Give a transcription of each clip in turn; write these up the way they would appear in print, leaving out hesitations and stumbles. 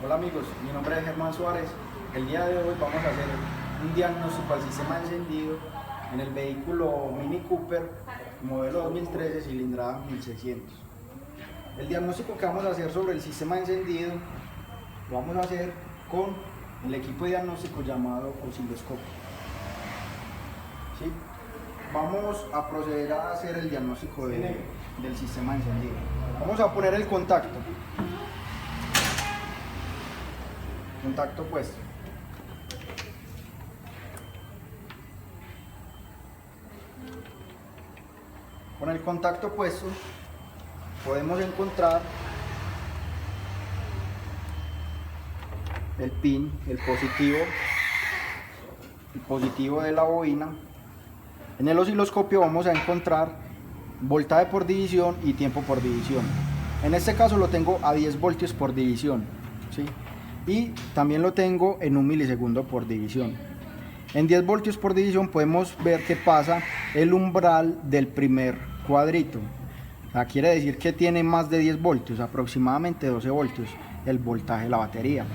Hola amigos, mi nombre es Germán Suárez. El día de hoy vamos a hacer un diagnóstico al sistema de encendido en el vehículo Mini Cooper modelo 2013 cilindrada 1600. El diagnóstico que vamos a hacer sobre el sistema de encendido lo vamos a hacer con el equipo de diagnóstico llamado osciloscopio. ¿Sí? Vamos a proceder a hacer el diagnóstico del sistema de encendido. Vamos a poner el contacto puesto. Con el contacto puesto podemos encontrar el pin, el positivo de la bobina. En el osciloscopio vamos a encontrar voltaje por división y tiempo por división. En este caso lo tengo a 10 voltios por división, ¿sí? Y también lo tengo en 1 milisegundo por división. En 10 voltios por división podemos ver que pasa el umbral del primer cuadrito. Quiere decir que tiene más de 10 voltios, aproximadamente 12 voltios el voltaje de la batería.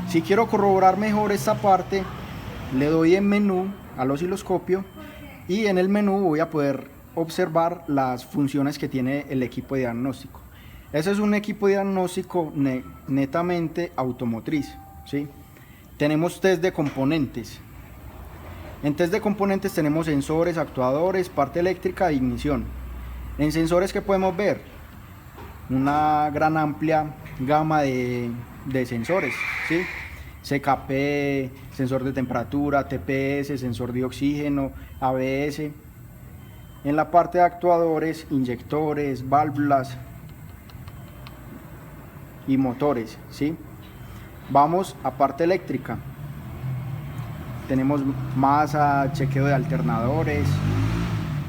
Si quiero corroborar mejor esta parte, le doy en menú al osciloscopio y en el menú voy a poder observar las funciones que tiene el equipo de diagnóstico. Ese es un equipo de diagnóstico netamente automotriz, ¿sí? Tenemos test de componentes. En test de componentes tenemos sensores, actuadores, parte eléctrica e ignición. En sensores, ¿qué podemos ver? Una gran amplia gama de sensores, ¿sí? CKP, sensor de temperatura, TPS, sensor de oxígeno, ABS. En la parte de actuadores, inyectores, válvulas y motores, ¿sí? Vamos a parte eléctrica. Tenemos masa, chequeo de alternadores,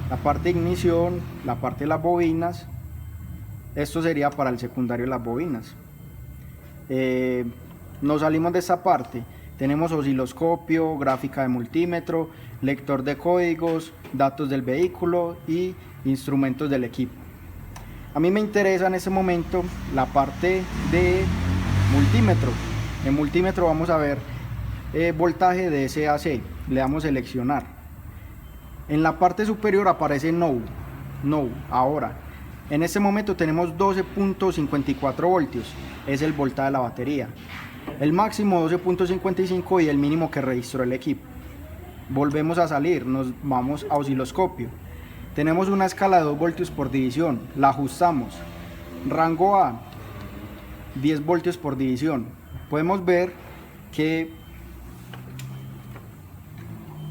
la parte de ignición, la parte de las bobinas. Esto sería para el secundario de las bobinas. Nos salimos de esta parte. Tenemos osciloscopio, gráfica de multímetro, lector de códigos, datos del vehículo y instrumentos del equipo. A mí me interesa en este momento la parte de multímetro. En multímetro vamos a ver voltaje de SAC. Le damos seleccionar. En la parte superior aparece No. Ahora, en este momento tenemos 12.54 voltios. Es el voltaje de la batería. El máximo 12.55 y el mínimo que registró el equipo. Volvemos a salir, nos vamos a osciloscopio. Tenemos una escala de 2 voltios por división, la ajustamos. Rango A, 10 voltios por división. Podemos ver que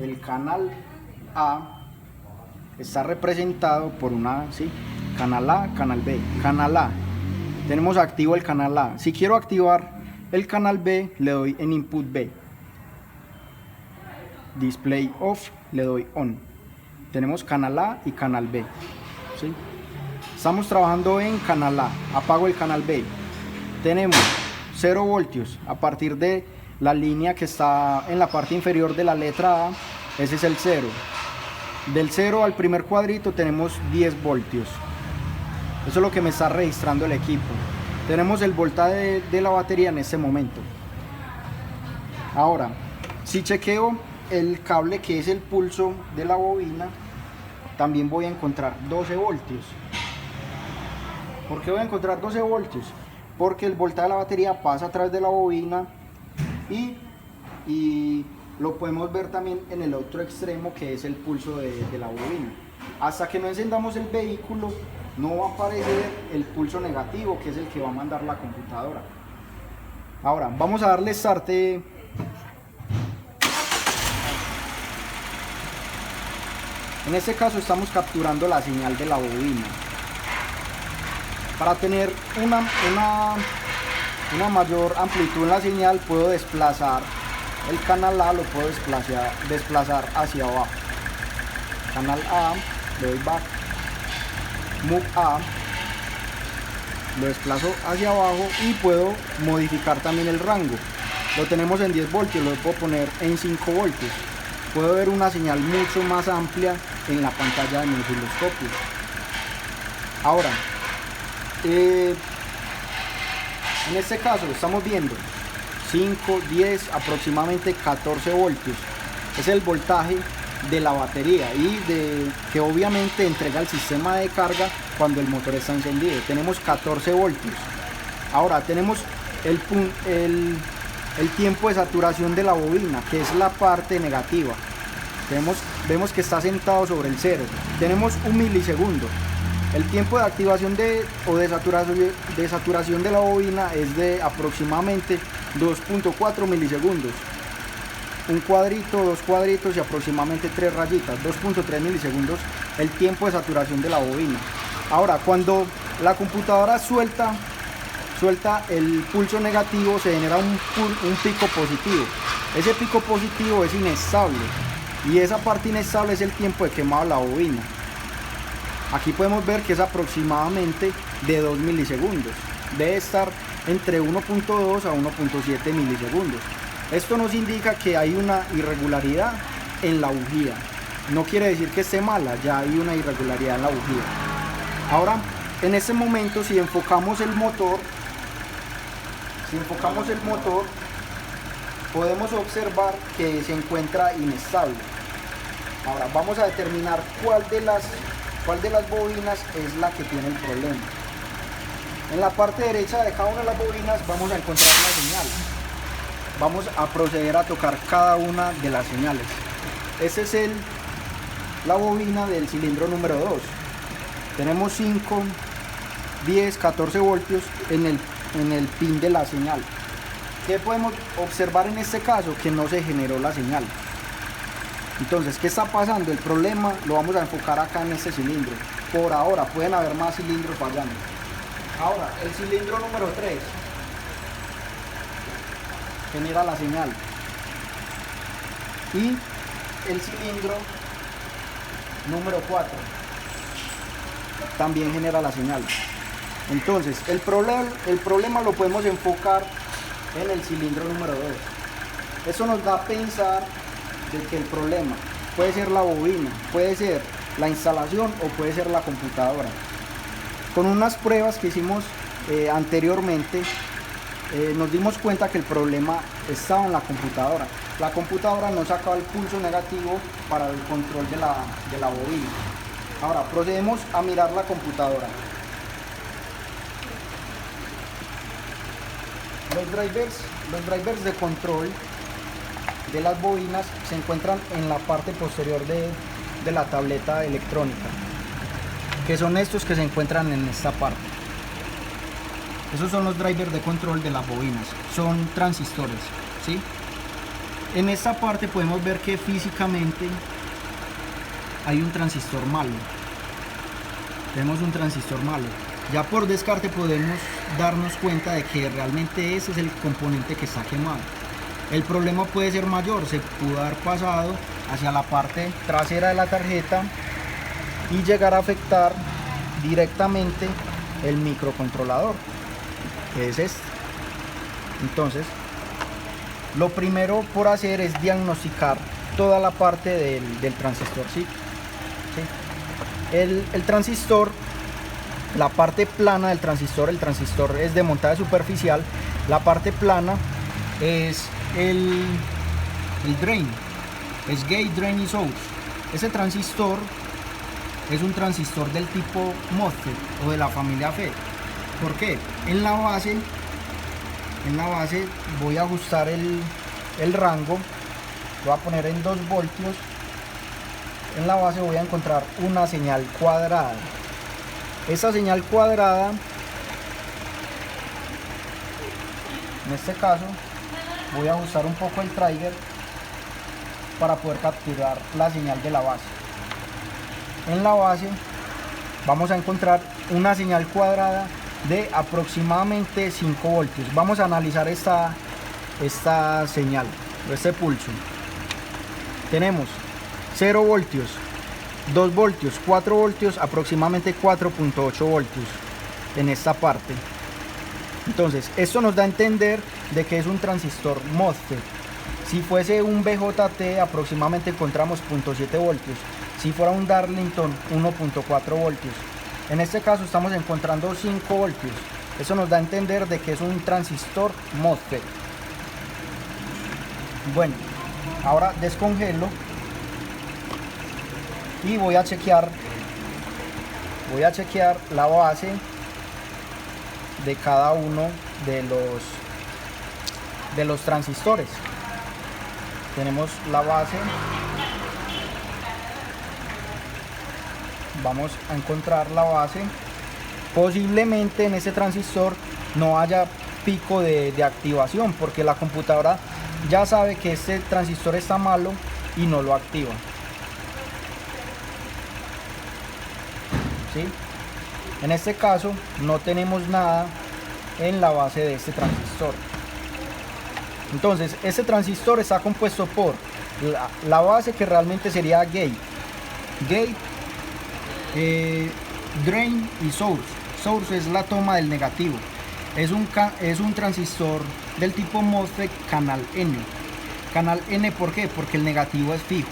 el canal A está representado por una, ¿sí? Canal A, canal B. Canal A, tenemos activo el canal A. Si quiero activar el canal B, le doy en Input B. Display Off, le doy On. Tenemos canal A y canal B, ¿sí? Estamos trabajando en canal A. Apago el canal B. Tenemos 0 voltios a partir de la línea que está en la parte inferior de la letra A. Ese es el 0. Del 0 al primer cuadrito tenemos 10 voltios. Eso es lo que me está registrando el equipo. Tenemos el voltaje de la batería en este momento. Ahora, si chequeo el cable que es el pulso de la bobina, también voy a encontrar 12 voltios. ¿Por qué voy a encontrar 12 voltios? Porque el voltaje de la batería pasa a través de la bobina y lo podemos ver también en el otro extremo, que es el pulso de la bobina. Hasta que no encendamos el vehículo no va a aparecer el pulso negativo, que es el que va a mandar la computadora. Ahora vamos a darle start. En este caso estamos capturando la señal de la bobina. Para tener una mayor amplitud en la señal, puedo desplazar el canal A, lo puedo desplazar hacia abajo. Canal A, le doy back. Move A, lo desplazo hacia abajo y puedo modificar también el rango. Lo tenemos en 10 voltios, lo puedo poner en 5 voltios. Puedo ver una señal mucho más amplia en la pantalla de mi osciloscopio. Ahora, en este caso estamos viendo 5, 10, aproximadamente 14 voltios. Es el voltaje de la batería y que obviamente entrega el sistema de carga cuando el motor está encendido. Tenemos 14 voltios. Ahora tenemos el tiempo de saturación de la bobina, que es la parte negativa. Vemos que está sentado sobre el cero. Tenemos 1 milisegundo. El tiempo de activación de saturación de la bobina es de aproximadamente 2.4 milisegundos. Un cuadrito, 2 cuadritos y aproximadamente 3 rayitas. 2.3 milisegundos el tiempo de saturación de la bobina. Ahora, cuando la computadora suelta el pulso negativo, se genera un pico positivo. Ese pico positivo es inestable y esa parte inestable es el tiempo de quemado de la bobina. Aquí podemos ver que es aproximadamente de 2 milisegundos. Debe estar entre 1.2 a 1.7 milisegundos. Esto nos indica que hay una irregularidad en la bujía. No quiere decir que esté mala, ya hay una irregularidad en la bujía. Ahora, en este momento, si enfocamos el motor, podemos observar que se encuentra inestable. Ahora vamos a determinar cuál de las bobinas es la que tiene el problema. En la parte derecha de cada una de las bobinas vamos a encontrar la señal. Vamos a proceder a tocar cada una de las señales. Esta es la bobina del cilindro número 2. Tenemos 5, 10, 14 voltios en el pin de la señal. ¿Qué podemos observar en este caso? Que no se generó la señal. Entonces, ¿qué está pasando? El problema lo vamos a enfocar acá en este cilindro. Por ahora, pueden haber más cilindros fallando. Ahora, el cilindro número 3 genera la señal. Y el cilindro número 4 también genera la señal. Entonces, el problema lo podemos enfocar en el cilindro número 2. Eso nos da a pensar de que el problema puede ser la bobina, puede ser la instalación o puede ser la computadora. Con unas pruebas que hicimos anteriormente, nos dimos cuenta que el problema estaba en la computadora. La computadora no sacaba el pulso negativo para el control de la bobina. Ahora procedemos a mirar la computadora. Los drivers de control de las bobinas se encuentran en la parte posterior de la tableta electrónica, que son estos que se encuentran en esta parte. Esos son los drivers de control de las bobinas, son transistores, ¿sí? En esta parte podemos ver que físicamente hay un transistor malo. Tenemos un transistor malo. Ya por descarte podemos darnos cuenta de que realmente ese es el componente que está quemado. El problema puede ser mayor, se pudo haber pasado hacia la parte trasera de la tarjeta y llegar a afectar directamente el microcontrolador, que es este. Entonces, lo primero por hacer es diagnosticar toda la parte del transistor, ¿sí? El transistor, la parte plana del transistor, el transistor es de montaje superficial, la parte plana es el drain, es gate, drain y source. Ese transistor es un transistor del tipo MOSFET o de la familia FET. ¿Por qué? En la base voy a ajustar el rango, lo voy a poner en 2 voltios. En la base voy a encontrar una señal cuadrada. Esa señal cuadrada, en este caso, voy a ajustar un poco el trigger para poder capturar la señal de la base. En la base vamos a encontrar una señal cuadrada de aproximadamente 5 voltios. Vamos a analizar esta señal, este pulso. Tenemos 0 voltios, 2 voltios, 4 voltios, aproximadamente 4.8 voltios en esta parte. Entonces, esto nos da a entender de que es un transistor MOSFET. Si fuese un BJT, aproximadamente encontramos 0.7 voltios. Si fuera un Darlington, 1.4 voltios. En este caso estamos encontrando 5 voltios. Eso nos da a entender de que es un transistor MOSFET. Bueno, ahora descongelo y voy a chequear la base de cada uno de los transistores. Tenemos la base, vamos a encontrar la base. Posiblemente en ese transistor no haya pico de activación, porque la computadora ya sabe que este transistor está malo y no lo activa. ¿Sí? En este caso no tenemos nada en la base de este transistor. Entonces este transistor está compuesto por la base, que realmente sería gate, drain y source. Source es la toma del negativo. Es un transistor del tipo MOSFET canal N. Canal N, ¿por qué? Porque el negativo es fijo.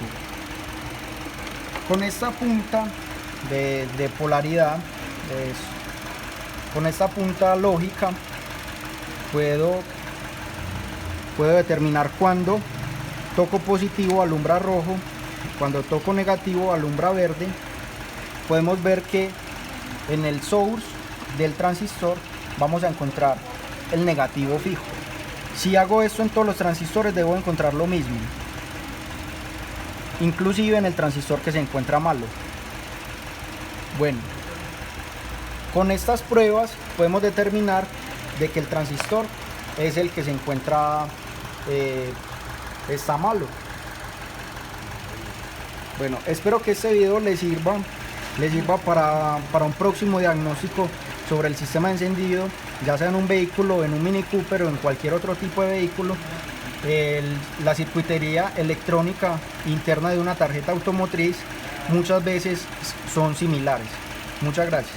Con esta punta de polaridad, con esta punta lógica, puedo determinar cuando toco positivo alumbra rojo, cuando toco negativo alumbra verde. Podemos ver que en el source del transistor vamos a encontrar el negativo fijo. Si hago esto en todos los transistores, debo encontrar lo mismo, inclusive en el transistor que se encuentra malo. Bueno, con estas pruebas podemos determinar de que el transistor es el que se encuentra está malo. Bueno, espero que este video les sirva para un próximo diagnóstico sobre el sistema de encendido, ya sea en un vehículo, en un Mini Cooper o en cualquier otro tipo de vehículo. La circuitería electrónica interna de una tarjeta automotriz muchas veces son similares. Muchas gracias.